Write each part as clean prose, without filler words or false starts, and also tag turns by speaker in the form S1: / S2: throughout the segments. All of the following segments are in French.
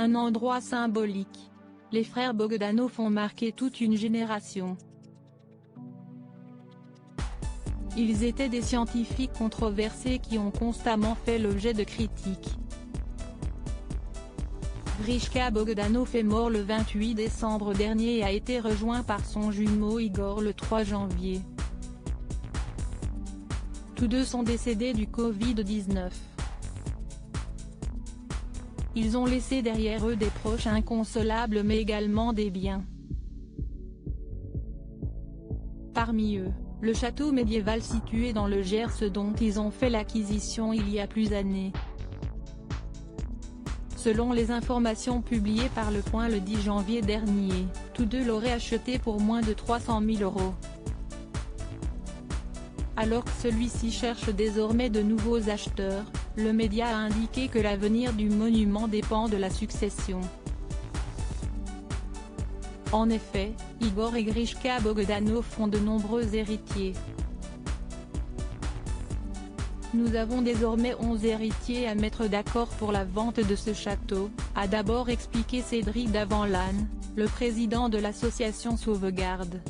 S1: un endroit symbolique. Les frères Bogdanov ont marqué toute une génération. Ils étaient des scientifiques controversés qui ont constamment fait l'objet de critiques. Grishka Bogdanov est mort le 28 décembre dernier et a été rejoint par son jumeau Igor le 3 janvier. Tous deux sont décédés du Covid-19. Ils ont laissé derrière eux des proches inconsolables mais également des biens. Parmi eux, le château médiéval situé dans le Gers dont ils ont fait l'acquisition il y a plusieurs années. Selon les informations publiées par Le Point le 10 janvier dernier, tous deux l'auraient acheté pour moins de 300 000 €. Alors que celui-ci cherche désormais de nouveaux acheteurs, le média a indiqué que l'avenir du monument dépend de la succession. En effet, Igor et Grishka Bogdanov ont de nombreux héritiers. Nous avons désormais 11 héritiers à mettre d'accord pour la vente de ce château, a d'abord expliqué Cédric Davanlanne, le président de l'association Sauvegarde.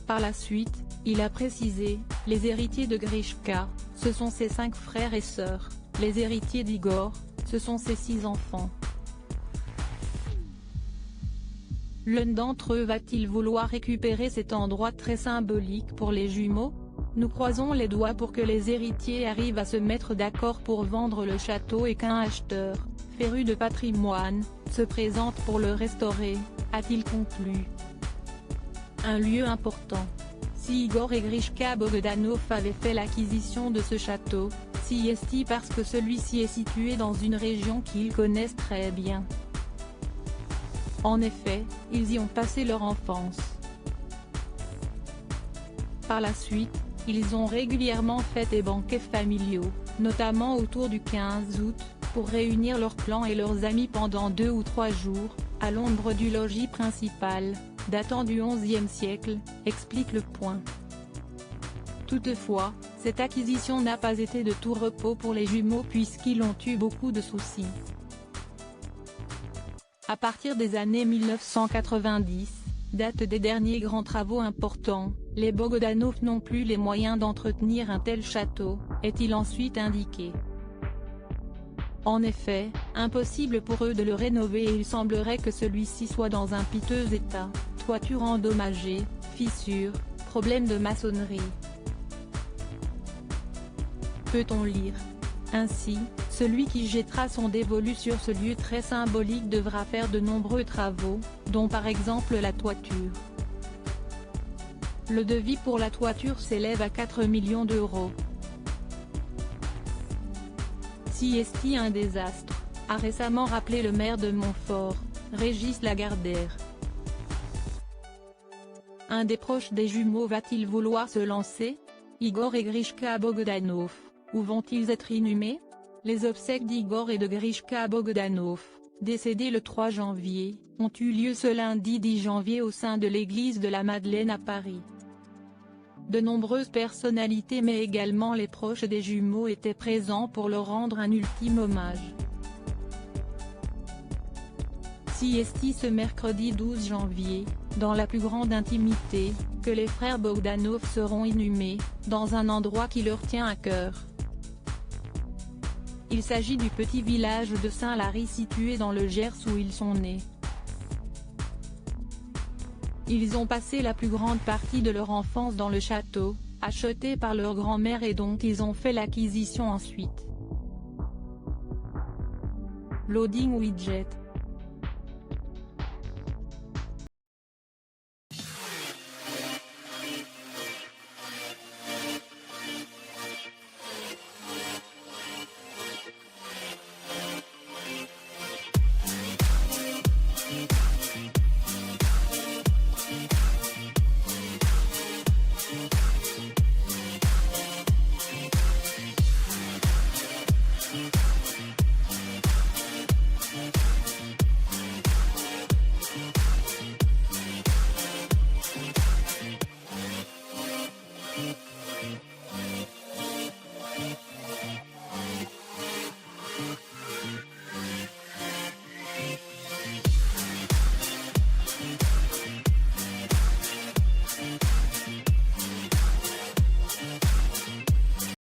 S1: Par la suite, il a précisé, les héritiers de Grishka, ce sont ses 5 frères et sœurs, les héritiers d'Igor, ce sont ses 6 enfants. L'un d'entre eux va-t-il vouloir récupérer cet endroit très symbolique pour les jumeaux? Nous croisons les doigts pour que les héritiers arrivent à se mettre d'accord pour vendre le château et qu'un acheteur, féru de patrimoine, se présente pour le restaurer, a-t-il conclu. Un lieu important. Si Igor et Grishka Bogdanov avaient fait l'acquisition de ce château, si est-il parce que celui-ci est situé dans une région qu'ils connaissent très bien. En effet, ils y ont passé leur enfance. Par la suite, ils ont régulièrement fait des banquets familiaux, notamment autour du 15 août, pour réunir leurs clans et leurs amis pendant 2 ou 3 jours, à l'ombre du logis principal, datant du XIe siècle, explique Le Point. Toutefois, cette acquisition n'a pas été de tout repos pour les jumeaux puisqu'ils ont eu beaucoup de soucis. À partir des années 1990, date des derniers grands travaux importants, les Bogdanov n'ont plus les moyens d'entretenir un tel château, est-il ensuite indiqué. En effet, impossible pour eux de le rénover et il semblerait que celui-ci soit dans un piteux état, toiture endommagée, fissures, problèmes de maçonnerie. Peut-on lire? Ainsi, celui qui jettera son dévolu sur ce lieu très symbolique devra faire de nombreux travaux, dont par exemple la toiture. Le devis pour la toiture s'élève à 4 millions €. Si est un désastre, a récemment rappelé le maire de Montfort, Régis Lagardère. Un des proches des jumeaux va-t-il vouloir se lancer? Igor et Grishka Bogdanov, où vont-ils être inhumés? Les obsèques d'Igor et de Grishka Bogdanov, décédés le 3 janvier, ont eu lieu ce lundi 10 janvier au sein de l'église de la Madeleine à Paris. De nombreuses personnalités mais également les proches des jumeaux étaient présents pour leur rendre un ultime hommage. Si est ce mercredi 12 janvier, dans la plus grande intimité, que les frères Bogdanov seront inhumés, dans un endroit qui leur tient à cœur. Il s'agit du petit village de Saint-Lary situé dans le Gers où ils sont nés. Ils ont passé la plus grande partie de leur enfance dans le château, acheté par leur grand-mère et dont ils ont fait l'acquisition ensuite. Loading widget.